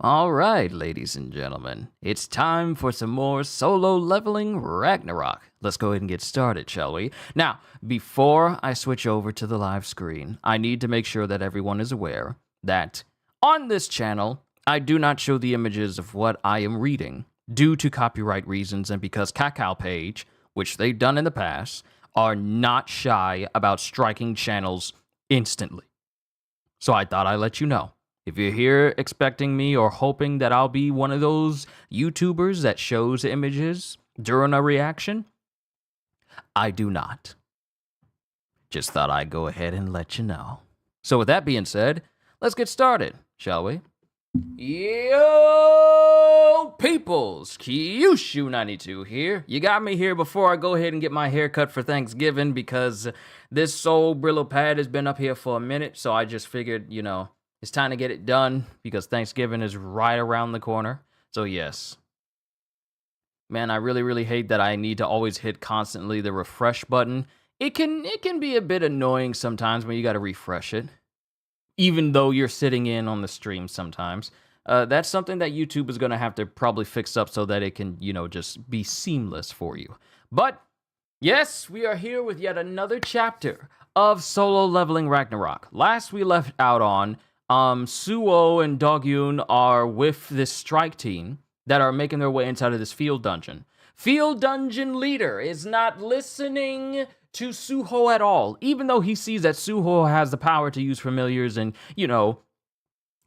All right, ladies and gentlemen, it's time for some more solo leveling Ragnarok. Let's go ahead and get started, shall we? Now, before I switch over to the live screen, I need to make sure that everyone is aware that on this channel, I do not show the images of what I am reading due to copyright reasons and because Kakao Page, which they've done in the past, are not shy about striking channels instantly. So I thought I'd let you know. If you're here expecting me or hoping that I'll be one of those YouTubers that shows images during a reaction, I do not. Just thought I'd go ahead and let you know. So with that being said, let's get started, shall we? Yo, peoples, Kyushu92 here. You got me here before I go ahead and get my hair cut for Thanksgiving because this soul Brillo pad has been up here for a minute, so I just figured, it's time to get it done because Thanksgiving is right around the corner. So yes. Man, I really hate that I need to always hit constantly the refresh button. It can be a bit annoying sometimes when you got to refresh it. Even though you're sitting in on the stream sometimes. That's something that YouTube is going to have to probably fix up so that it can, just be seamless for you. But yes, we are here with yet another chapter of Solo Leveling Ragnarok. Last we left out on Suo and Dogyun are with this strike team that are making their way inside of this field dungeon. Field dungeon leader is not listening to Suho at all, even though he sees that Suho has the power to use familiars and,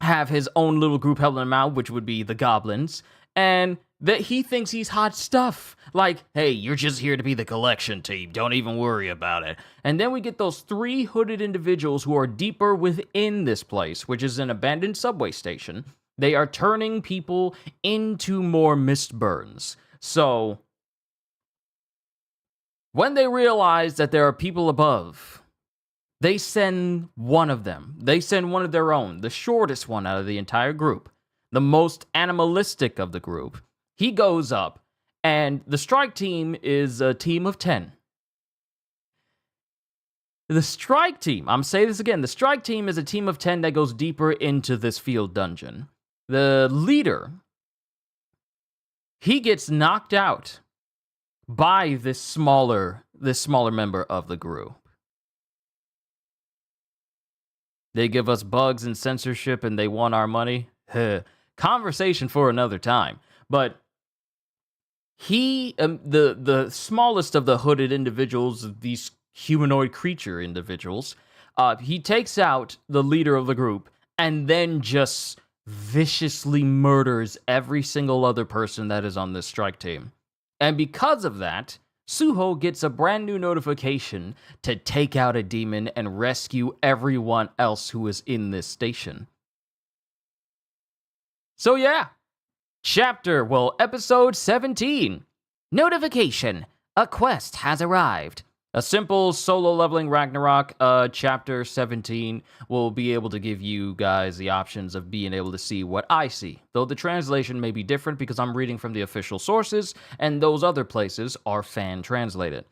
have his own little group helping him out, which would be the goblins, and that he thinks he's hot stuff. Like, hey, you're just here to be the collection team. Don't even worry about it. And then we get those three hooded individuals who are deeper within this place, which is an abandoned subway station. They are turning people into more mist burns. So when they realize that there are people above, they send one of them. They send one of their own, the shortest one out of the entire group, the most animalistic of the group. He goes up, and the strike team is a team of 10. The strike team, I'm saying this again, the strike team is a team of 10 that goes deeper into this field dungeon. The leader, he gets knocked out by this smaller member of the group. They give us bugs and censorship and they want our money. Conversation for another time. But he, the smallest of the hooded individuals, these humanoid creature individuals, he takes out the leader of the group and then just viciously murders every single other person that is on this strike team. And because of that, Suho gets a brand new notification to take out a demon and rescue everyone else who is in this station. So yeah, episode 17. Notification. A quest has arrived. A simple solo leveling Ragnarok, chapter 17 will be able to give you guys the options of being able to see what I see. Though the translation may be different because I'm reading from the official sources, and those other places are fan-translated.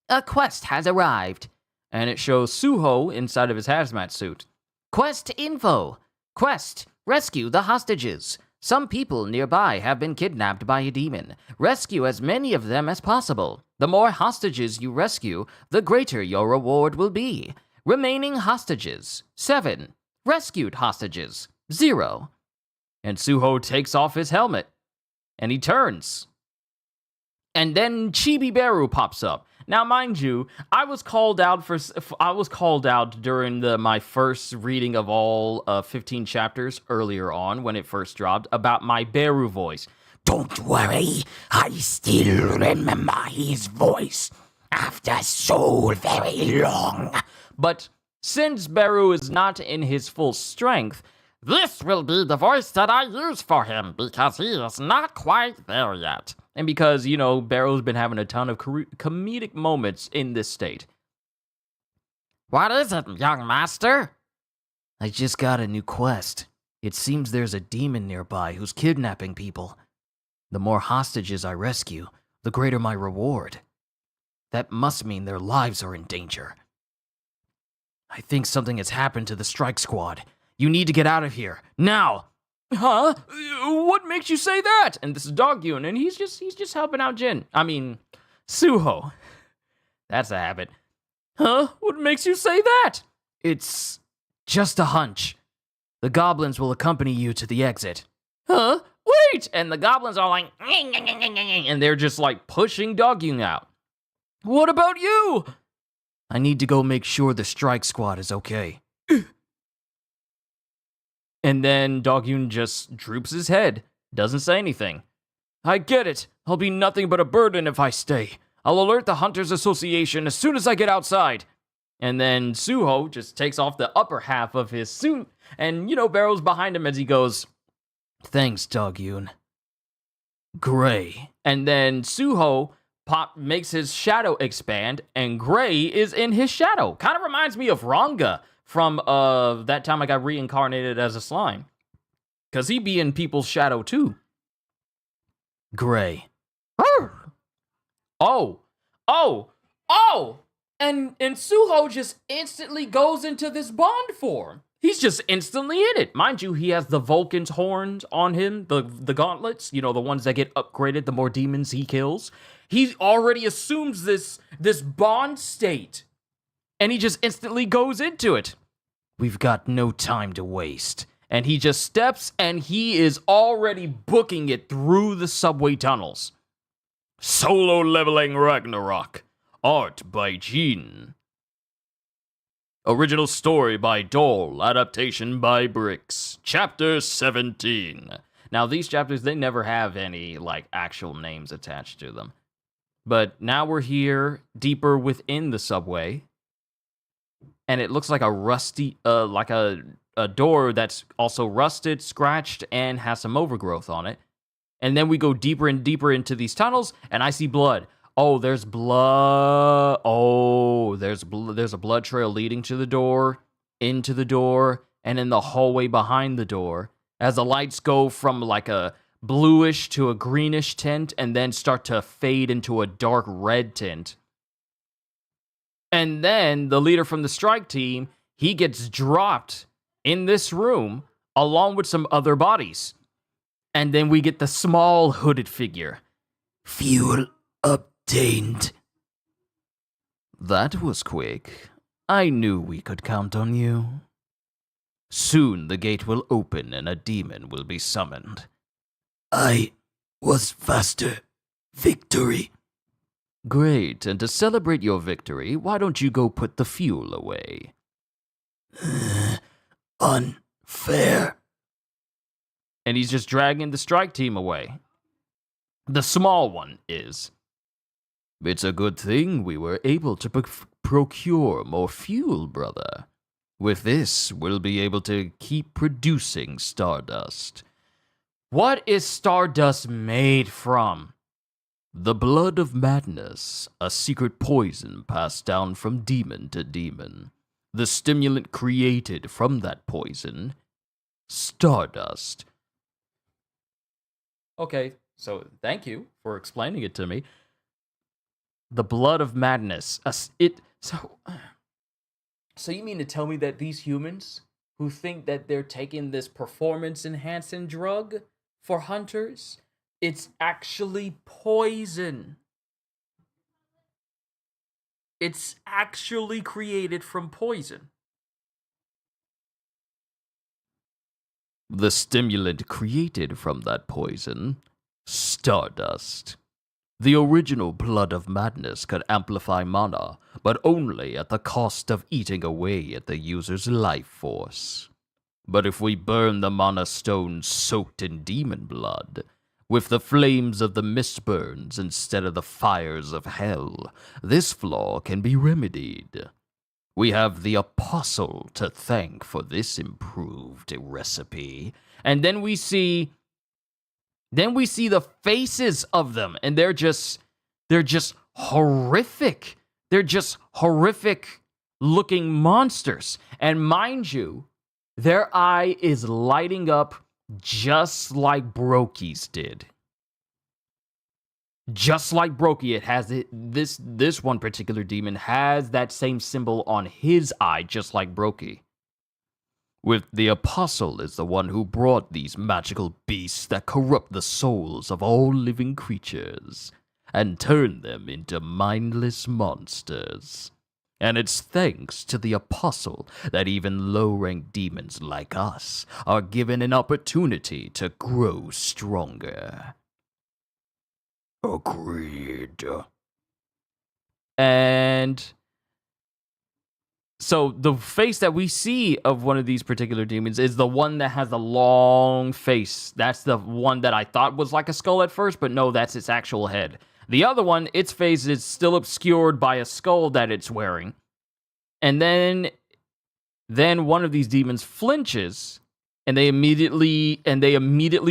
A quest has arrived. And it shows Suho inside of his hazmat suit. Quest info. Quest. Rescue the hostages. Some people nearby have been kidnapped by a demon. Rescue as many of them as possible. The more hostages you rescue, the greater your reward will be. Remaining hostages, 7. Rescued hostages, 0. And Suho takes off his helmet, and he turns. And then Chibi Beru pops up. Now, mind you, I was called out during my first reading of all 15 chapters earlier on when it first dropped about my Beru voice. Don't worry, I still remember his voice after so very long. But since Beru is not in his full strength, this will be the voice that I use for him because he is not quite there yet. And because, Beru's been having a ton of comedic moments in this state. What is it, young master? I just got a new quest. It seems there's a demon nearby who's kidnapping people. The more hostages I rescue, the greater my reward. That must mean their lives are in danger. I think something has happened to the strike squad. You need to get out of here, now! Huh? What makes you say that? And this is Dogyun, and he's just helping out Suho. That's a habit. Huh? What makes you say that? It's just a hunch. The goblins will accompany you to the exit. Huh? Wait! And the goblins are like, and they're just like pushing Dogyun out. What about you? I need to go make sure the strike squad is okay. And then Dogyun just droops his head, doesn't say anything. I get it. I'll be nothing but a burden if I stay. I'll alert the Hunters Association as soon as I get outside. And then Suho just takes off the upper half of his suit and, barrels behind him as he goes, Thanks, Dogyun. Gray. And then Suho makes his shadow expand, and Gray is in his shadow. Kind of reminds me of Ranga from that time I got reincarnated as a slime. Because he be in people's shadow too. Gray. Oh. And Suho just instantly goes into this bond form. He's just instantly in it. Mind you, he has the Vulcan's horns on him, the gauntlets, the ones that get upgraded the more demons he kills. He already assumes this bond state. And he just instantly goes into it. We've got no time to waste. And he just steps, and he is already booking it through the subway tunnels. Solo leveling Ragnarok. Art by Jean. Original story by Dole. Adaptation by Bricks. Chapter 17. Now, these chapters, they never have any, actual names attached to them. But now we're here, deeper within the subway. And it looks like a rusty, a door that's also rusted, scratched, and has some overgrowth on it. And then we go deeper and deeper into these tunnels, and I see blood. Oh, there's blood. Oh, there's a blood trail leading to the door, into the door, and in the hallway behind the door. As the lights go from a bluish to a greenish tint, and then start to fade into a dark red tint. And then the leader from the strike team, he gets dropped in this room along with some other bodies. And then we get the small hooded figure. Fuel obtained. That was quick. I knew we could count on you. Soon the gate will open and a demon will be summoned. I was faster. Victory. Great, and to celebrate your victory, why don't you go put the fuel away? Unfair. And he's just dragging the strike team away. The small one is. It's a good thing we were able to procure more fuel, brother. With this, we'll be able to keep producing stardust. What is stardust made from? The blood of madness, a secret poison passed down from demon to demon. The stimulant created from that poison, stardust. Okay, so thank you for explaining it to me. The blood of madness. So you mean to tell me that these humans who think that they're taking this performance-enhancing drug for hunters, it's actually poison. It's actually created from poison. The stimulant created from that poison, stardust. The original blood of madness could amplify mana, but only at the cost of eating away at the user's life force. But if we burn the mana stone soaked in demon blood, with the flames of the mistburns instead of the fires of hell, this flaw can be remedied. We have the apostle to thank for this improved recipe. And then we see the faces of them, and they're just horrific. They're just horrific looking monsters. And mind you, their eye is lighting up just like Brokey's did. Just like Brokey, it has this one particular demon has that same symbol on his eye, just like Brokey. With the apostle is the one who brought these magical beasts that corrupt the souls of all living creatures and turn them into mindless monsters. And it's thanks to the apostle that even low-ranked demons like us are given an opportunity to grow stronger. Agreed. And so the face that we see of one of these particular demons is the one that has the long face. That's the one that I thought was like a skull at first, but no, that's its actual head. The other one, its face is still obscured by a skull that it's wearing. And then one of these demons flinches, and they immediately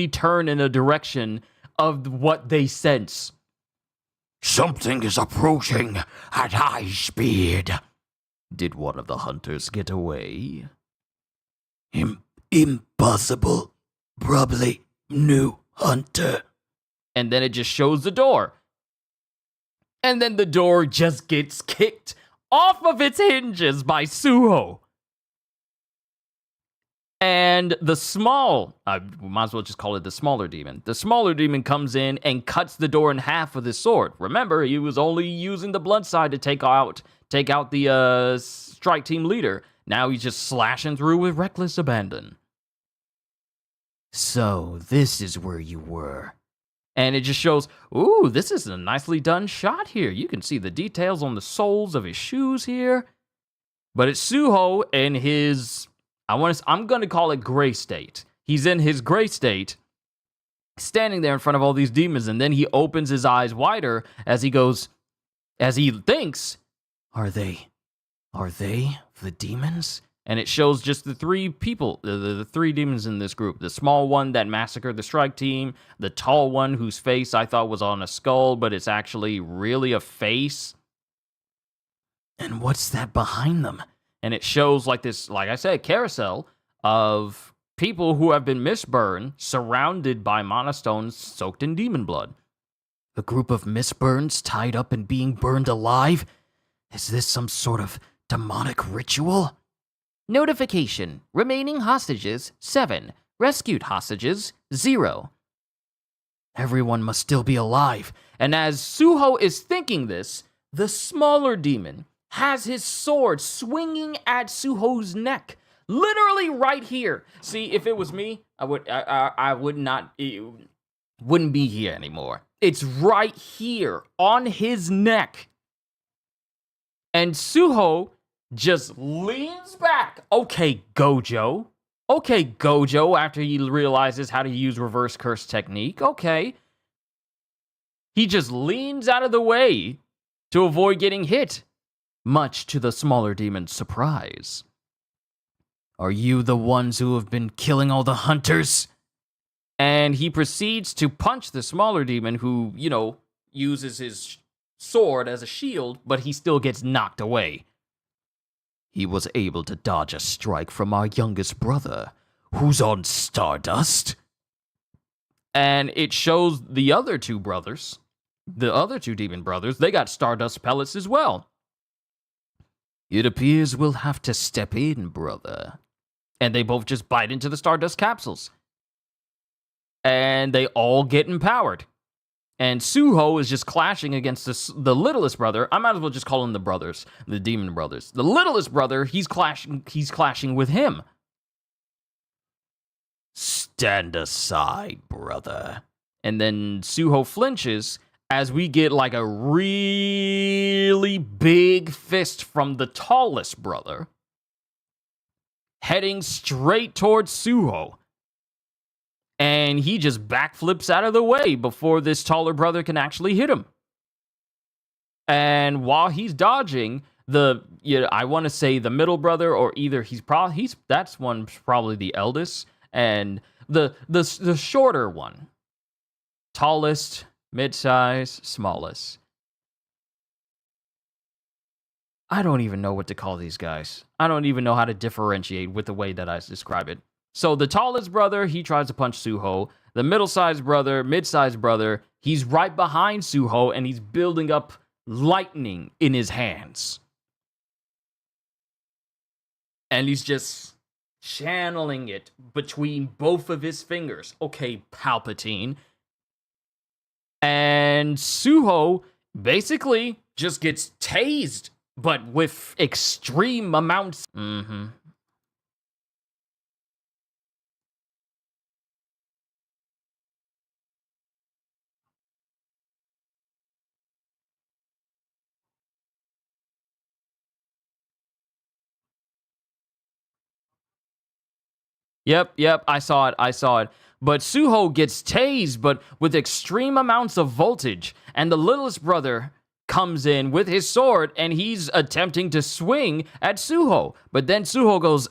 turn in a direction of what they sense. Something is approaching at high speed. Did one of the hunters get away? Impossible. Probably new hunter. And then it just shows the door. And then the door just gets kicked off of its hinges by Suho. And the I might as well just call it the smaller demon. The smaller demon comes in and cuts the door in half with his sword. Remember, he was only using the blood side to take out the strike team leader. Now he's just slashing through with reckless abandon. So, this is where you were. And it just shows, ooh, this is a nicely done shot here. You can see the details on the soles of his shoes here. But it's Suho in his, I'm going to call it gray state. He's in his gray state, standing there in front of all these demons, and then he opens his eyes wider as he thinks, Are they the demons? And it shows just the three people, the three demons in this group. The small one that massacred the strike team, the tall one whose face I thought was on a skull, but it's actually really a face. And what's that behind them? And it shows like this, like I said, carousel of people who have been misburned, surrounded by monostones soaked in demon blood. A group of misburns tied up and being burned alive? Is this some sort of demonic ritual? Notification. Remaining hostages, 7. Rescued hostages, 0. Everyone must still be alive. And as Suho is thinking this, the smaller demon has his sword swinging at Suho's neck. Literally right here. See, if it was me, I would not, it wouldn't be here anymore. It's right here on his neck. And Suho just leans back. Okay, Gojo, after he realizes how to use reverse curse technique. Okay. He just leans out of the way to avoid getting hit, much to the smaller demon's surprise. Are you the ones who have been killing all the hunters? And he proceeds to punch the smaller demon who, uses his sword as a shield, but he still gets knocked away. He was able to dodge a strike from our youngest brother, who's on Stardust. And it shows the other two brothers, the other two demon brothers, they got Stardust pellets as well. It appears we'll have to step in, brother. And they both just bite into the Stardust capsules. And they all get empowered. And Suho is just clashing against the littlest brother. I might as well just call them the brothers, the demon brothers. The littlest brother, he's clashing with him. Stand aside, brother. And then Suho flinches as we get like a really big fist from the tallest brother heading straight towards Suho. And he just backflips out of the way before this taller brother can actually hit him. And while he's dodging, I want to say the middle brother, or either that's one probably the eldest, and the shorter one, tallest, mid-size, smallest. I don't even know what to call these guys. I don't even know how to differentiate with the way that I describe it. So the tallest brother, he tries to punch Suho. The middle-sized brother, mid-sized brother, he's right behind Suho, and he's building up lightning in his hands. And he's just channeling it between both of his fingers. Okay, Palpatine. And Suho basically just gets tased, but with extreme amounts. Yep, I saw it. But Suho gets tased, but with extreme amounts of voltage. And the littlest brother comes in with his sword, and he's attempting to swing at Suho. But then Suho goes,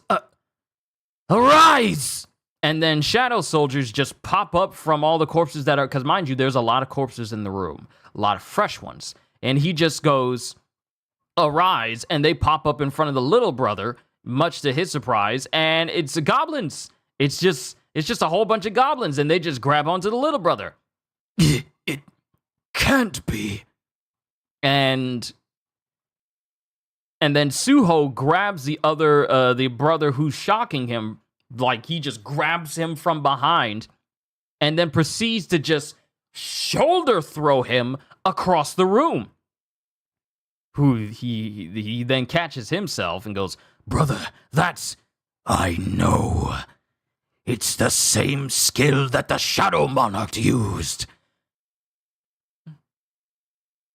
arise! And then shadow soldiers just pop up from all the corpses that are, because mind you, there's a lot of corpses in the room, a lot of fresh ones. And he just goes, arise, and they pop up in front of the little brother, much to his surprise, and it's goblins. It's just a whole bunch of goblins, and they just grab onto the little brother. It can't be. And then Suho grabs the other, the brother who's shocking him, like he just grabs him from behind, and then proceeds to just shoulder throw him across the room. Who he then catches himself and goes, Brother, that's... I know. It's the same skill that the Shadow Monarch used.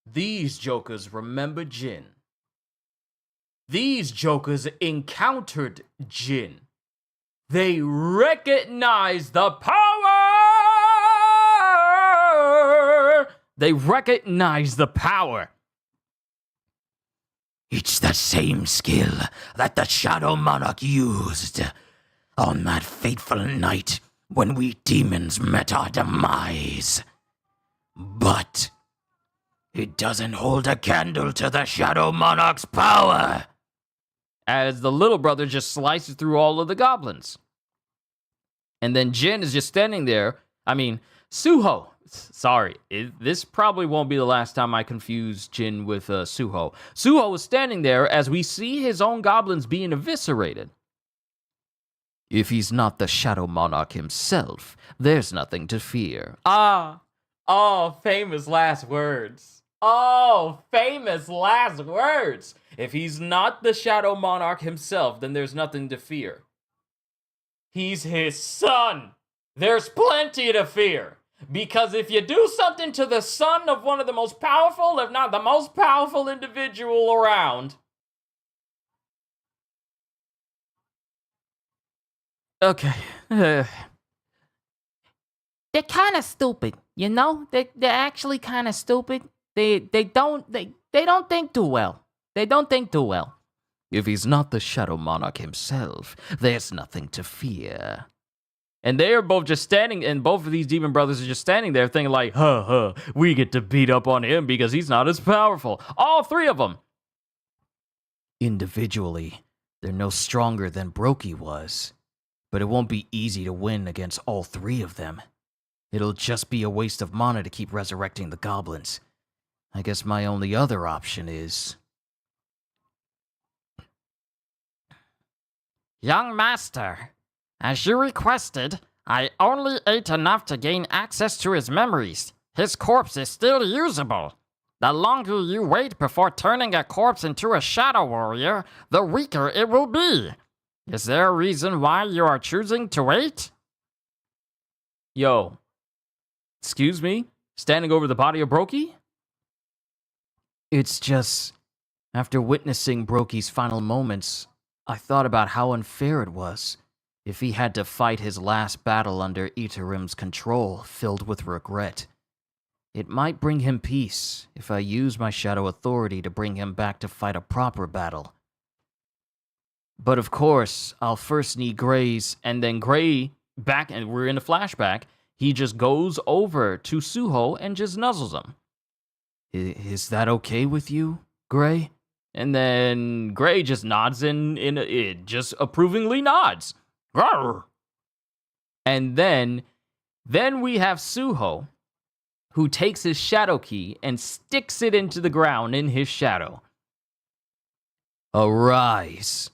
These jokers remember Jin. These jokers encountered Jin. They recognize the power! They recognize the power. It's the same skill that the Shadow Monarch used on that fateful night when we demons met our demise. But it doesn't hold a candle to the Shadow Monarch's power. As the little brother just slices through all of the goblins. And then Jin is just standing there. I mean, Suho. Sorry, this probably won't be the last time I confuse Jin with Suho. Suho is standing there as we see his own goblins being eviscerated. If he's not the Shadow Monarch himself, there's nothing to fear. Oh, famous last words. Oh, famous last words. If he's not the Shadow Monarch himself, then there's nothing to fear. He's his son. There's plenty to fear. Because if you do something to the son of one of the most powerful, if not the most powerful individual around. Okay. They're kind of stupid, you know? They're actually kind of stupid. They don't think too well. They don't think too well. If he's not the Shadow Monarch himself, there's nothing to fear. And they are both just standing, and both of these demon brothers are just standing there thinking like, we get to beat up on him because he's not as powerful. All three of them. Individually, they're no stronger than Brokey was. But it won't be easy to win against all three of them. It'll just be a waste of mana to keep resurrecting the goblins. I guess my only other option is... Young master, as you requested, I only ate enough to gain access to his memories. His corpse is still usable. The longer you wait before turning a corpse into a shadow warrior, the weaker it will be. Is there a reason why you are choosing to wait? Yo, excuse me? Standing over the body of Brokey? It's just, after witnessing Brokey's final moments, I thought about how unfair it was if he had to fight his last battle under Iterim's control, filled with regret. It might bring him peace if I use my shadow authority to bring him back to fight a proper battle. But of course, I'll first need Gray's, and then Gray, back, and we're in a flashback, he just goes over to Suho and just nuzzles him. Is that okay with you, Gray? And then Gray just nods it just approvingly nods. Rawr. And then we have Suho, who takes his shadow key and sticks it into the ground in his shadow. Arise,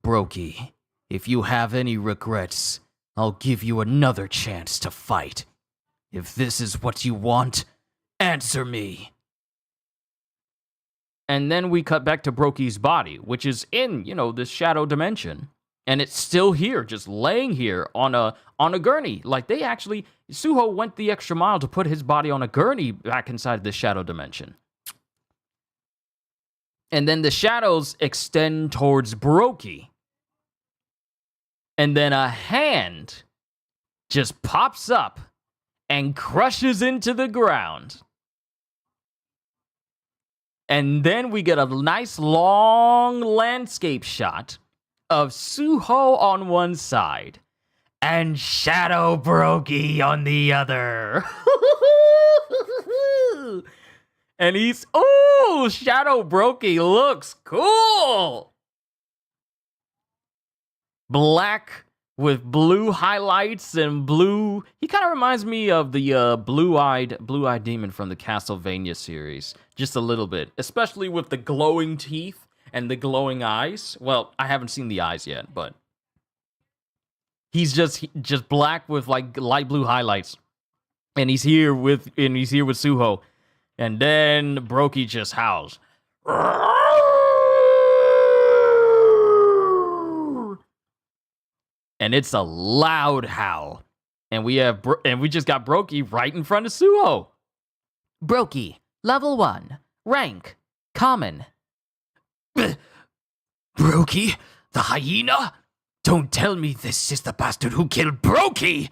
Brokey. If you have any regrets, I'll give you another chance to fight. If this is what you want, answer me. And then we cut back to Brokey's body, which is in, this shadow dimension. And it's still here, just laying here on a gurney. Like, Suho went the extra mile to put his body on a gurney back inside the shadow dimension. And then the shadows extend towards Brokey. And then a hand just pops up and crushes into the ground. And then we get a nice long landscape shot of Suho on one side and Shadow Brokey on the other. And Shadow Brokey looks cool. Black with blue highlights and blue. He kind of reminds me of the blue-eyed demon from the Castlevania series, just a little bit, especially with the glowing teeth and the glowing eyes. Well, I haven't seen the eyes yet, but he's just black with like light blue highlights, and he's here with Suho, and then Brokey just howls. And it's a loud howl. And we just got Brokey right in front of Suho. Brokey, level 1, rank, common. Brokey, the hyena? Don't tell me this is the bastard who killed Brokey!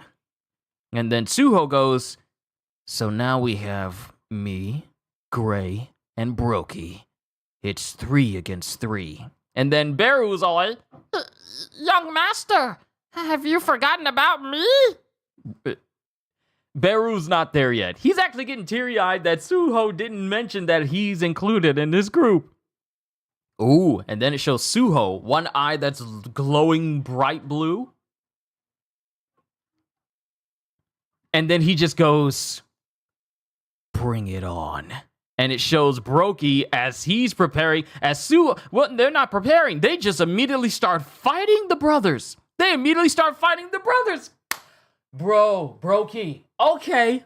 And then Suho goes, so now we have me, Gray, and Brokey. It's 3 against 3. And then Beru's all like, Young master, have you forgotten about me? Beru's not there yet. He's actually getting teary-eyed that Suho didn't mention that he's included in this group. Ooh, and then it shows Suho, one eye that's glowing bright blue. And then he just goes, bring it on. And it shows Brokey as he's preparing, as Suho, well, they're not preparing. They just immediately start fighting the brothers. Bro, Brokey. Okay.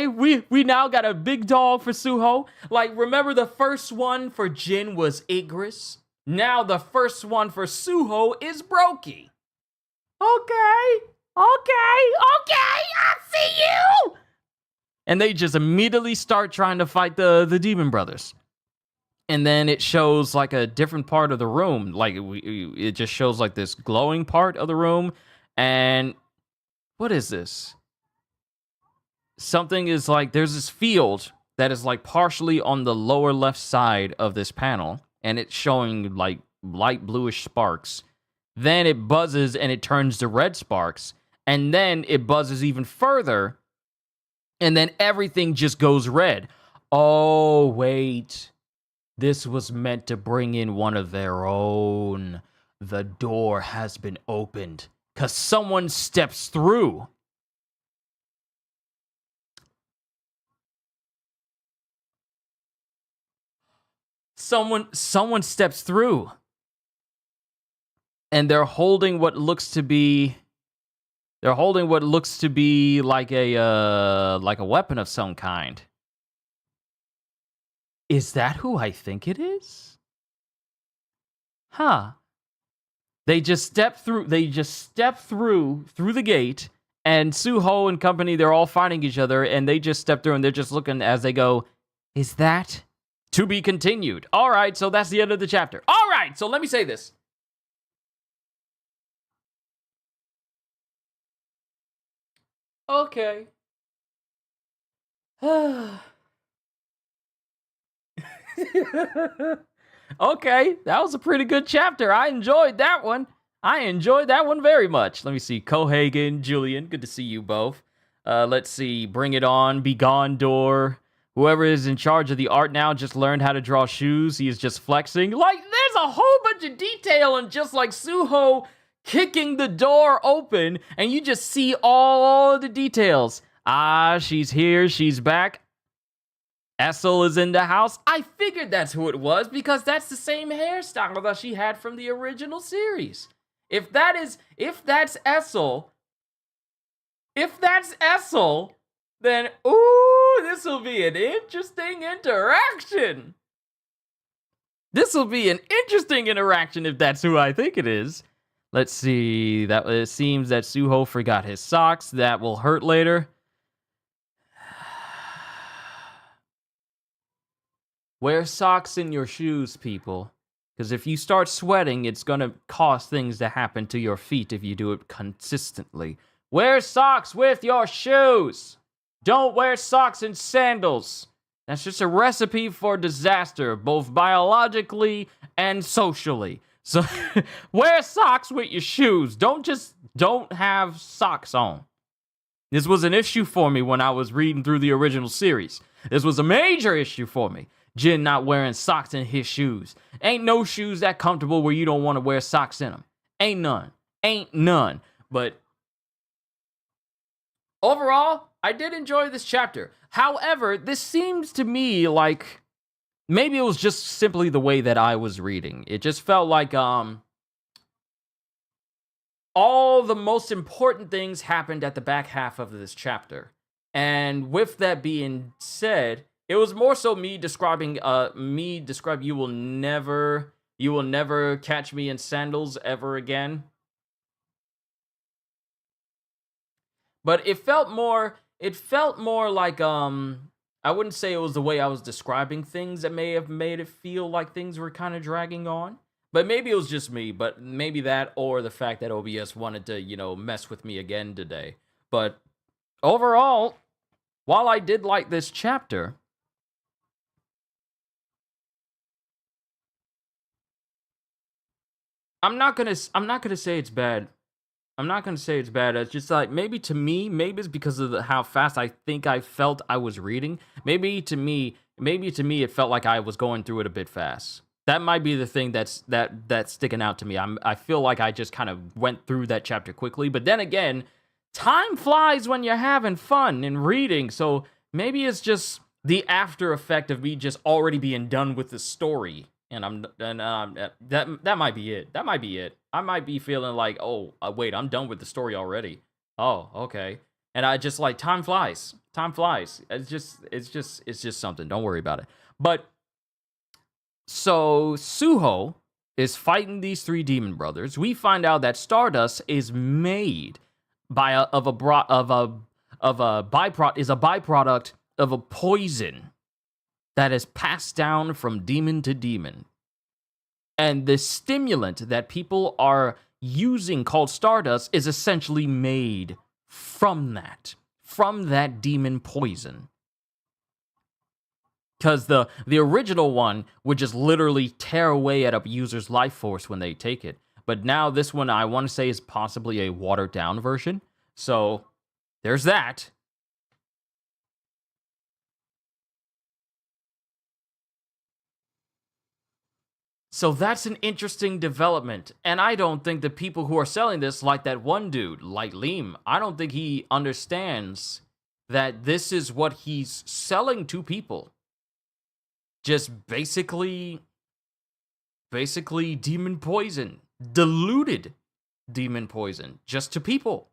We now got a big dog for Suho. Like, remember the first one for Jin was Igris? Now the first one for Suho is Brokey. Okay, I see you! And they just immediately start trying to fight the demon brothers. And then it shows like a different part of the room. Like it just shows like this glowing part of the room. And what is this? Something is like, there's this field that is like partially on the lower left side of this panel. And it's showing like light bluish sparks. Then it buzzes and it turns to red sparks. And then it buzzes even further. And then everything just goes red. Oh, wait. This was meant to bring in one of their own. The door has been opened. Because someone steps through. Someone steps through. And they're holding what looks to be like a weapon of some kind. Is that who I think it is? Huh. They just step through the gate, and Suho and company, they're all fighting each other, and they just step through and they're just looking as they go, is that to be continued? All right, so that's the end of the chapter. All right, so let me say this. Okay. Okay, that was a pretty good chapter. I enjoyed that one. Very much. Let me see. Cohagen, Julian, good to see you both. Let's see. Bring it on. Be gone, door. Whoever is in charge of the art now just learned how to draw shoes. He is just flexing. Like, there's a whole bunch of detail in just like Suho kicking the door open, and you just see all the details. Ah, she's here. She's back. Essel is in the house. I figured that's who it was because that's the same hairstyle that she had from the original series. If that's Essel, then ooh, this will be an interesting interaction. This will be an interesting interaction if that's who I think it is. Let's see. That it seems that Suho forgot his socks. That will hurt later. Wear socks in your shoes, people. Because if you start sweating, it's going to cause things to happen to your feet if you do it consistently. Wear socks with your shoes. Don't wear socks and sandals. That's just a recipe for disaster, both biologically and socially. So wear socks with your shoes. Don't have socks on. This was an issue for me when I was reading through the original series. This was a major issue for me. Jin not wearing socks in his shoes. Ain't no shoes that comfortable where you don't want to wear socks in them. Ain't none. But overall, I did enjoy this chapter. However, this seems to me like maybe it was just simply the way that I was reading. It just felt like all the most important things happened at the back half of this chapter. And with that being said, it was more so me describing you will never catch me in sandals ever again. But it felt more like I wouldn't say it was the way I was describing things that may have made it feel like things were kind of dragging on. But maybe it was just me, but maybe that or the fact that OBS wanted to, mess with me again today. But overall, while I did like this chapter, I'm not gonna say it's bad. I'm not gonna say it's bad. It's just like maybe to me, maybe it's because of how fast I think I felt I was reading. Maybe to me, it felt like I was going through it a bit fast. That might be the thing that's sticking out to me. I feel like I just kind of went through that chapter quickly. But then again, time flies when you're having fun and reading. So maybe it's just the after effect of me just already being done with the story. And that might be it. That might be it. I might be feeling like, oh, wait, I'm done with the story already. Oh, okay. And I just like time flies. Time flies. It's just something. Don't worry about it. But so Suho is fighting these three demon brothers. We find out that Stardust is made by a byproduct of a poison that is passed down from demon to demon. And the stimulant that people are using called Stardust is essentially made from that demon poison. Because the original one would just literally tear away at a user's life force when they take it. But now this one, I want to say, is possibly a watered down version. So there's that. So that's an interesting development. And I don't think the people who are selling this, like that one dude, like Liam, I don't think he understands that this is what he's selling to people. Just basically demon poison. Diluted demon poison. Just to people.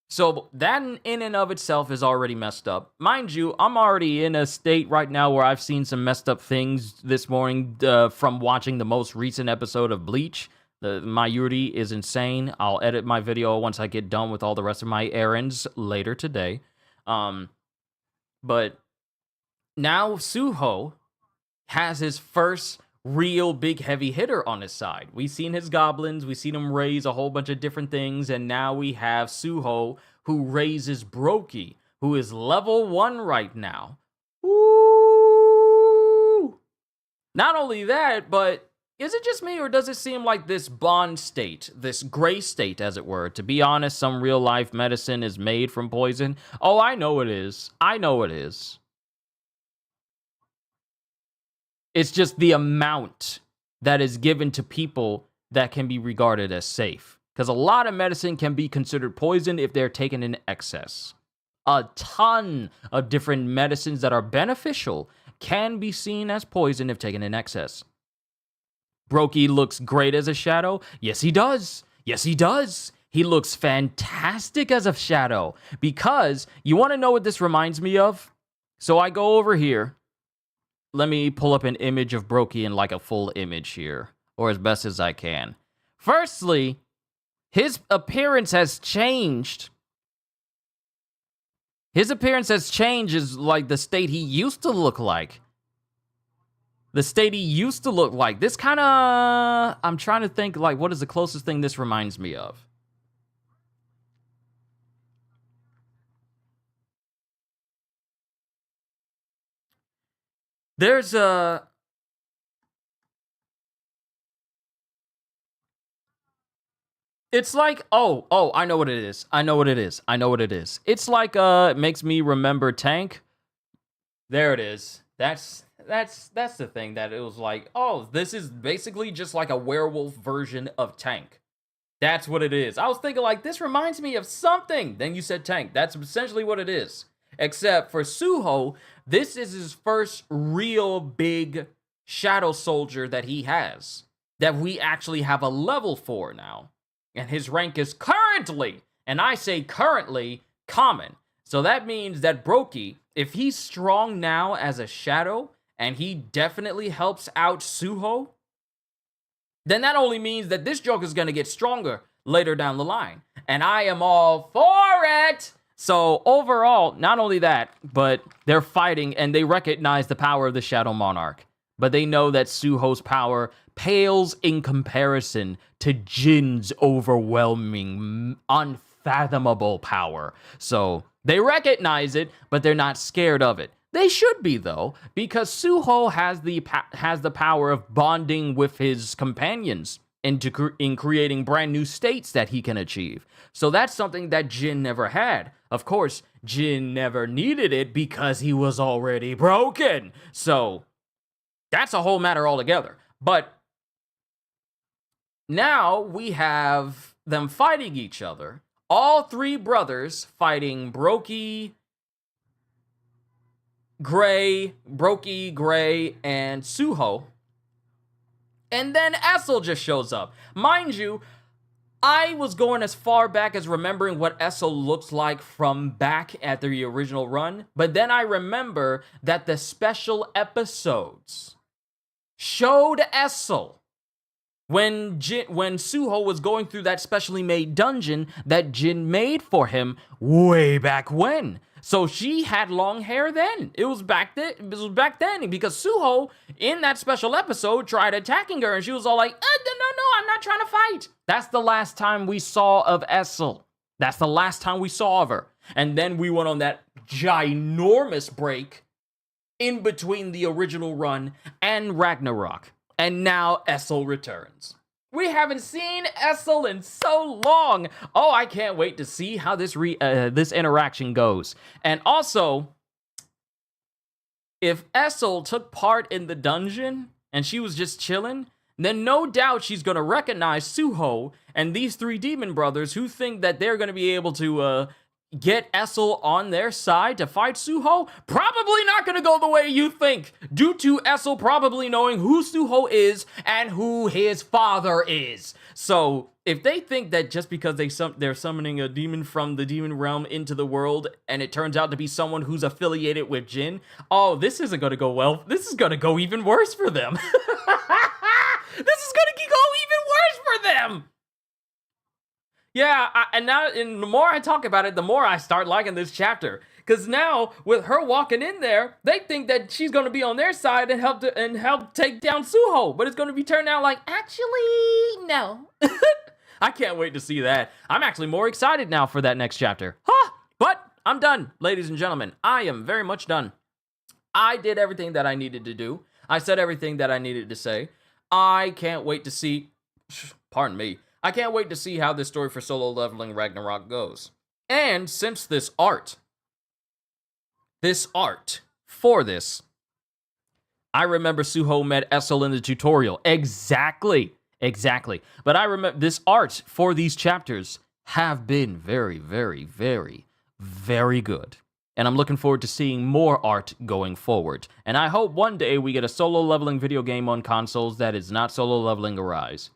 So that in and of itself is already messed up. Mind you, I'm already in a state right now where I've seen some messed up things this morning from watching the most recent episode of Bleach. My Yuri is insane. I'll edit my video once I get done with all the rest of my errands later today. But now Suho has his first real big heavy hitter on his side. We've seen his goblins, we've seen him raise a whole bunch of different things, and now we have Suho who raises Brokey, who is level 1 right now. Ooh! Not only that, but is it just me or does it seem like this bond state, this gray state as it were, to be honest, some real life medicine is made from poison? Oh, I know it is. I know it is. It's just the amount that is given to people that can be regarded as safe. Because a lot of medicine can be considered poison if they're taken in excess. A ton of different medicines that are beneficial can be seen as poison if taken in excess. Brokey looks great as a shadow? Yes, he does. Yes, he does. He looks fantastic as a shadow. Because, you want to know what this reminds me of? So I go over here. Let me pull up an image of Brokey in like a full image here. Or as best as I can. Firstly, his appearance has changed. His appearance has changed is like the state he used to look like. The state he used to look like. This kind of... I'm trying to think, like, what is the closest thing this reminds me of? There's a... It's like, oh, I know what it is. I know what it is. I know what it is. It's like, it makes me remember Tank. There it is. That's the thing that it was like, oh, this is basically just like a werewolf version of Tank. That's what it is. I was thinking like, this reminds me of something. Then you said Tank. That's essentially what it is. Except for Suho, this is his first real big shadow soldier that he has. That we actually have a level for now. And his rank is currently, and I say currently, common. So that means that Brokey, if he's strong now as a shadow, and he definitely helps out Suho, then that only means that this Joker's gonna get stronger later down the line. And I am all for it! So overall, not only that, but they're fighting and they recognize the power of the Shadow Monarch. But they know that Suho's power pales in comparison to Jin's overwhelming, unfathomable power. So they recognize it, but they're not scared of it. They should be, though, because Suho has the power of bonding with his companions in creating brand new states that he can achieve. So that's something that Jin never had. Of course, Jin never needed it because he was already broken. So that's a whole matter altogether. But now we have them fighting each other. All three brothers fighting Brokey, Gray, and Suho. And then Essel just shows up. Mind you, I was going as far back as remembering what Essel looks like from back at the original run. But then I remember that the special episodes showed Essel when Suho was going through that specially made dungeon that Jin made for him way back when. So she had long hair then. It was back then because Suho in that special episode tried attacking her and she was all like, no, I'm not trying to fight. That's the last time we saw of Essel. That's the last time we saw of her. And then we went on that ginormous break in between the original run and Ragnarok. And now Essel returns. We haven't seen Essel in so long. Oh, I can't wait to see how this interaction goes. And also, if Essel took part in the dungeon and she was just chilling, then no doubt she's going to recognize Suho and these three demon brothers who think that they're going to be able to get Essel on their side to fight Suho. Probably not going to go the way you think, due to Essel probably knowing who Suho is and who his father is. So if they think that just because they're summoning a demon from the demon realm into the world and it turns out to be someone who's affiliated with Jin, oh, this isn't going to go well. This is going to go even worse for them. This is going to go even worse for them. Yeah, and the more I talk about it, the more I start liking this chapter. Because now, with her walking in there, they think that she's going to be on their side and help take down Suho. But it's going to be turned out like, actually, no. I can't wait to see that. I'm actually more excited now for that next chapter. Huh! But I'm done, ladies and gentlemen. I am very much done. I did everything that I needed to do. I said everything that I needed to say. I can't wait to see... Pardon me. I can't wait to see how this story for solo leveling Ragnarok goes. And since this art for this, I remember Suho met Essel in the tutorial. Exactly. But I remember this art for these chapters have been very, very, very, very good. And I'm looking forward to seeing more art going forward. And I hope one day we get a solo leveling video game on consoles that is not solo leveling Arise.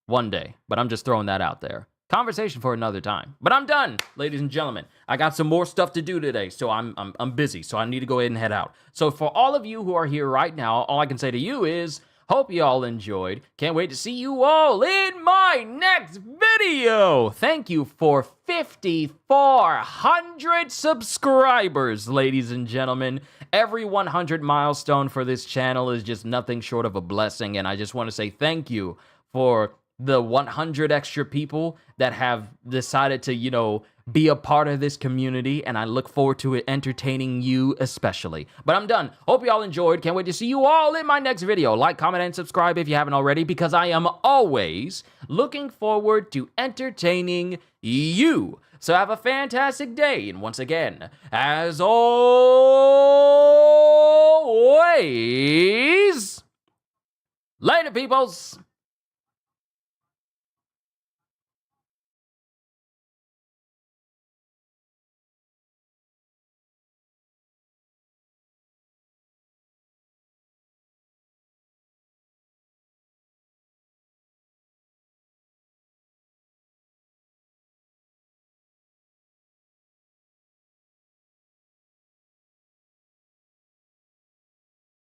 One day. But I'm just throwing that out there. Conversation for another time. But I'm done, ladies and gentlemen. I got some more stuff to do today, so I'm busy, so I need to go ahead and head out. So for all of you who are here right now, all I can say to you is, hope you all enjoyed. Can't wait to see you all in my next video. Thank you for 5,400 subscribers, ladies and gentlemen. Every 100 milestone for this channel is just nothing short of a blessing, and I just want to say thank you for the 100 extra people that have decided to, you know, be a part of this community, and I look forward to it entertaining you especially. But I'm done. Hope you all enjoyed. Can't wait to see you all in my next video. Like, comment, and subscribe if you haven't already, because I am always looking forward to entertaining you. So have a fantastic day, and once again, as always, later, peoples!